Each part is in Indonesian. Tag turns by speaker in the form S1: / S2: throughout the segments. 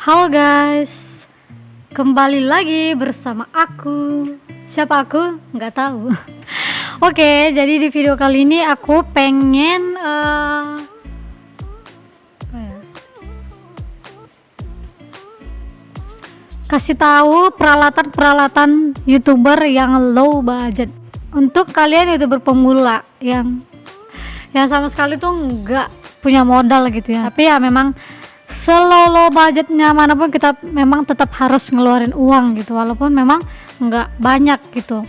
S1: Halo guys, kembali lagi bersama aku. Siapa aku? Nggak tahu. Oke, jadi di video kali ini aku pengen kasih tahu peralatan-peralatan YouTuber yang low budget. Untuk kalian YouTuber pemula yang sama sekali tuh nggak punya modal gitu ya. Tapi ya memang low budgetnya manapun kita memang tetap harus ngeluarin uang gitu, walaupun memang nggak banyak gitu.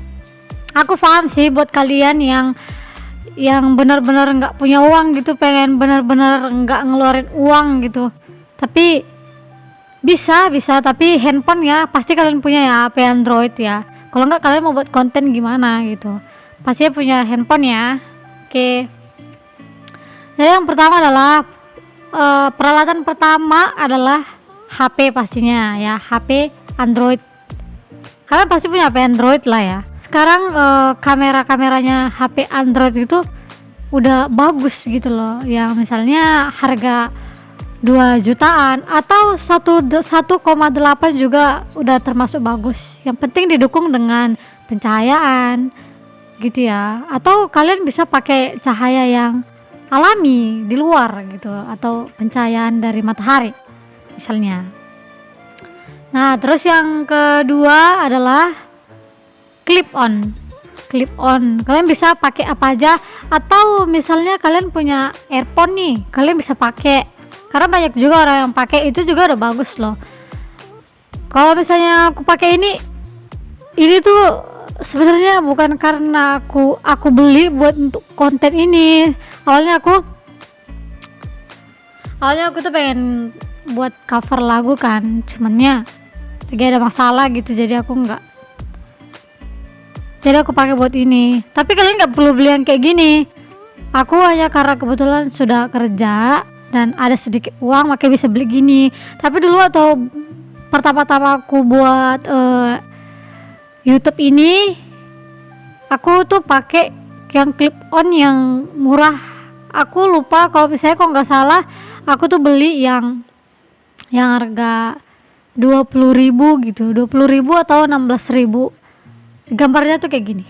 S1: Aku paham sih buat kalian yang benar-benar nggak punya uang gitu, pengen benar-benar nggak ngeluarin uang gitu. Tapi bisa tapi handphone ya pasti kalian punya ya, HP Android ya. Kalau nggak kalian mau buat konten gimana gitu, pasti punya handphone ya. Oke, jadi yang pertama adalah peralatan pertama adalah HP pastinya ya, HP Android. Kalian pasti punya HP Android lah ya. Sekarang kameranya HP Android itu udah bagus gitu loh, yang misalnya harga 2 jutaan atau 1,8 juga udah termasuk bagus. Yang penting didukung dengan pencahayaan gitu ya, atau kalian bisa pakai cahaya yang alami di luar gitu, atau pencahayaan dari matahari misalnya. Nah, terus yang kedua adalah clip on. Kalian bisa pakai apa aja, atau misalnya kalian punya earphone nih, kalian bisa pakai, karena banyak juga orang yang pakai itu juga udah bagus loh. Kalau misalnya aku pakai ini tuh sebenarnya bukan karena aku beli buat untuk konten ini. Awalnya aku tuh pengen buat cover lagu kan, cumannya lagi ada masalah gitu, jadi aku pakai buat ini. Tapi kalian nggak perlu beli yang kayak gini. Aku hanya karena kebetulan sudah kerja dan ada sedikit uang, makanya bisa beli gini. Tapi dulu atau pertama-tama aku buat YouTube ini, aku tuh pakai yang clip on yang murah. Aku lupa kalau misalnya, kok nggak salah aku tuh beli yang harga 20.000 gitu, 20.000 atau 16.000. Gambarnya tuh kayak gini.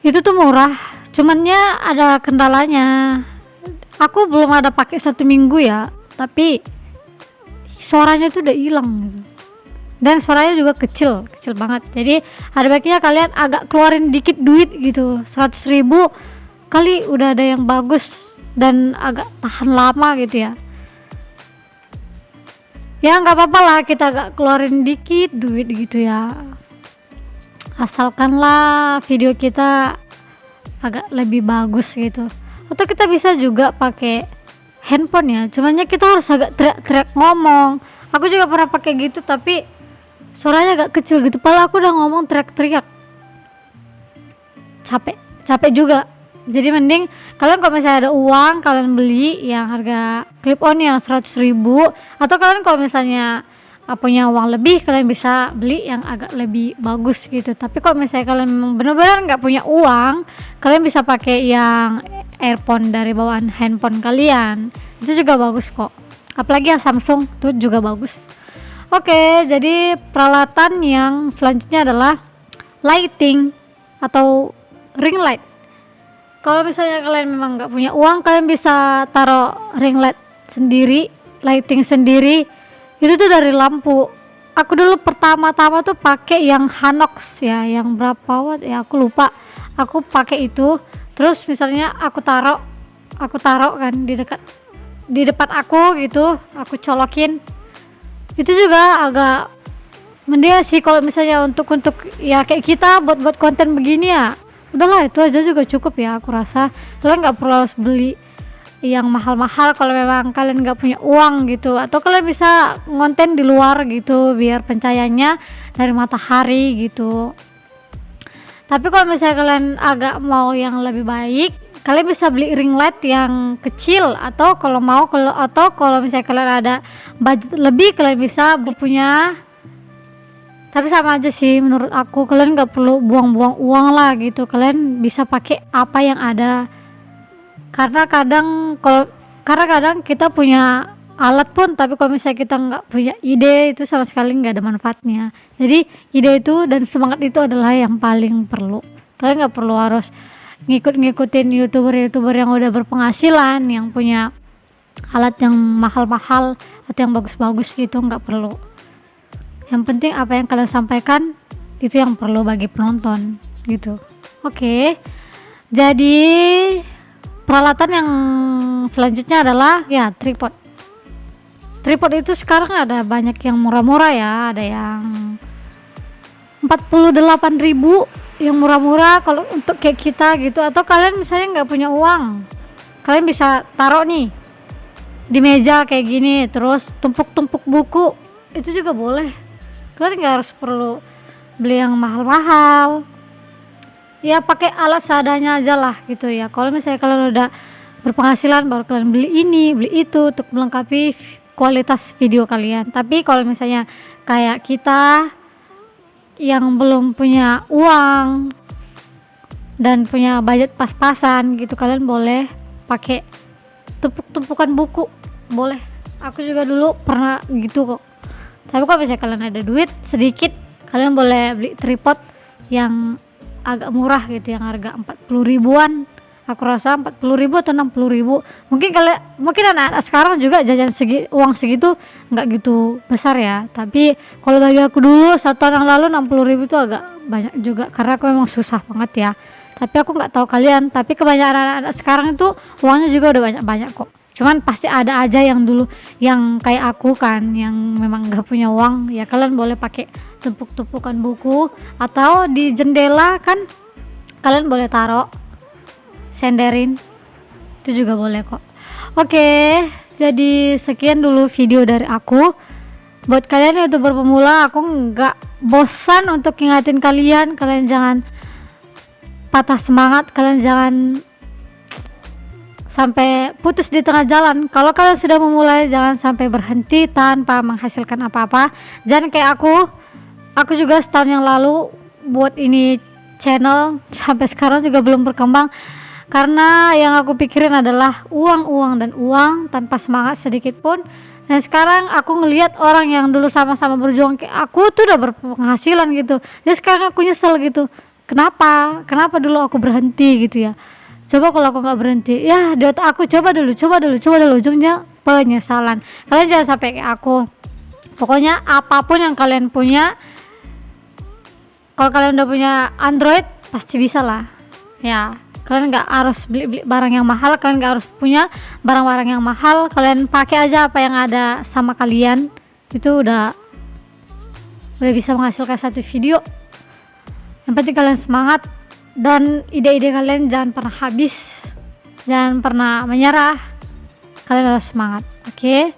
S1: Itu tuh murah, cumannya ada kendalanya. Aku belum ada pakai 1 minggu ya, tapi suaranya tuh udah hilang gitu. Dan suaranya juga kecil banget. Jadi ada baiknya kalian agak keluarin dikit duit gitu, 100.000 kali udah ada yang bagus dan agak tahan lama gitu ya. Ya nggak apa-apa lah kita agak keluarin dikit duit gitu ya, asalkanlah video kita agak lebih bagus gitu. Atau kita bisa juga pakai handphone ya, cumannya kita harus agak teriak-teriak ngomong. Aku juga pernah pakai gitu, tapi suaranya agak kecil gitu, padahal aku udah ngomong teriak-teriak. Capek juga. Jadi mending kalian kalau misalnya ada uang, kalian beli yang harga clip on yang 100.000, atau kalian kalau misalnya punya uang lebih, kalian bisa beli yang agak lebih bagus gitu. Tapi kalau misalnya kalian memang benar-benar nggak punya uang, kalian bisa pakai yang earphone dari bawaan handphone kalian, itu juga bagus kok. Apalagi yang Samsung itu juga bagus. Oke, jadi peralatan yang selanjutnya adalah lighting atau ring light. Kalau misalnya kalian memang nggak punya uang, kalian bisa taruh ring light sendiri, lighting sendiri. Itu tuh dari lampu. Aku dulu pertama-tama tuh pakai yang Hanox ya, yang berapa watt ya aku lupa. Aku pakai itu. Terus misalnya aku taruh kan di depan aku gitu, aku colokin. Itu juga agak mending sih kalau misalnya untuk ya kayak kita buat konten begini ya. Udahlah, itu aja juga cukup ya aku rasa. Kalian nggak perlu harus beli yang mahal-mahal kalau memang kalian nggak punya uang gitu. Atau kalian bisa ngonten di luar gitu biar pencahayaannya dari matahari gitu. Tapi kalau misalnya kalian agak mau yang lebih baik, kalian bisa beli ring light yang kecil, atau kalau misalnya kalian ada budget lebih, kalian bisa punya. Tapi sama aja sih menurut aku, kalian nggak perlu buang-buang uang lah gitu. Kalian bisa pakai apa yang ada, karena kadang kita punya alat pun, tapi kalau misalnya kita nggak punya ide itu sama sekali nggak ada manfaatnya. Jadi ide itu dan semangat itu adalah yang paling perlu. Kalian nggak perlu harus ngikutin youtuber yang udah berpenghasilan, yang punya alat yang mahal-mahal atau yang bagus-bagus gitu, nggak perlu. Yang penting apa yang kalian sampaikan itu yang perlu bagi penonton gitu. Oke. Jadi peralatan yang selanjutnya adalah ya tripod. Tripod itu sekarang ada banyak yang murah-murah ya, ada yang 48.000 yang murah-murah kalau untuk kayak kita gitu. Atau kalian misalnya nggak punya uang, kalian bisa taruh nih di meja kayak gini, terus tumpuk-tumpuk buku, itu juga boleh. Kalian nggak harus perlu beli yang mahal-mahal, ya pakai alat seadanya aja lah gitu ya. Kalau misalnya kalian udah berpenghasilan baru kalian beli ini beli itu untuk melengkapi kualitas video kalian. Tapi kalau misalnya kayak kita yang belum punya uang dan punya budget pas-pasan gitu, kalian boleh pakai tumpuk-tumpukan buku, boleh. Aku juga dulu pernah gitu kok. Tapi kalau misalnya kalian ada duit sedikit, kalian boleh beli tripod yang agak murah gitu, yang harga 40 ribuan. Aku rasa 40.000 atau 60.000. Mungkin anak-anak sekarang juga jajan uang segitu nggak gitu besar ya. Tapi kalau bagi aku dulu 1 tahun yang lalu 60.000 itu agak banyak juga, karena aku memang susah banget ya. Tapi aku nggak tahu kalian, tapi kebanyakan anak-anak sekarang itu uangnya juga udah banyak-banyak kok. Cuman pasti ada aja yang dulu yang kayak aku kan, yang memang nggak punya uang ya. Kalian boleh pakai tumpuk-tumpukan buku, atau di jendela kan kalian boleh taruh senderin, itu juga boleh kok. Oke, jadi sekian dulu video dari aku. Buat kalian youtuber pemula, aku nggak bosan untuk ingatin kalian jangan patah semangat, kalian jangan sampai putus di tengah jalan. Kalau kalian sudah memulai, jangan sampai berhenti tanpa menghasilkan apa-apa. Jangan kayak aku juga setahun yang lalu buat ini channel, sampai sekarang juga belum berkembang. Karena yang aku pikirin adalah uang dan uang tanpa semangat sedikit pun. Dan sekarang aku ngelihat orang yang dulu sama-sama berjuang kayak aku tuh udah berpenghasilan gitu. Jadi sekarang aku nyesel gitu. Kenapa dulu aku berhenti gitu ya. Coba kalau aku nggak berhenti, ya di otak aku coba dulu, ujungnya penyesalan. Kalian jangan sampai kayak aku. Pokoknya apapun yang kalian punya, kalau kalian udah punya Android pasti bisa lah ya. Kalian nggak harus beli barang yang mahal, kalian nggak harus punya barang-barang yang mahal, kalian pakai aja apa yang ada sama kalian, itu udah bisa menghasilkan satu video. Yang penting kalian semangat, dan ide-ide kalian jangan pernah habis, jangan pernah menyerah, kalian harus semangat. Oke?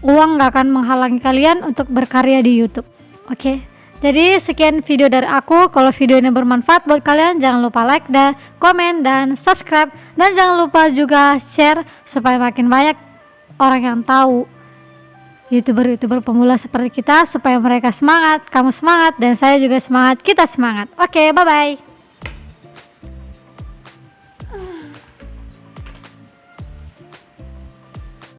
S1: Uang nggak akan menghalangi kalian untuk berkarya di YouTube. Oke? Jadi sekian video dari aku. Kalau video ini bermanfaat buat kalian, jangan lupa like dan komen dan subscribe, dan jangan lupa juga share supaya makin banyak orang yang tahu youtuber pemula seperti kita, supaya mereka semangat, kamu semangat, dan saya juga semangat, kita semangat. Oke, bye bye.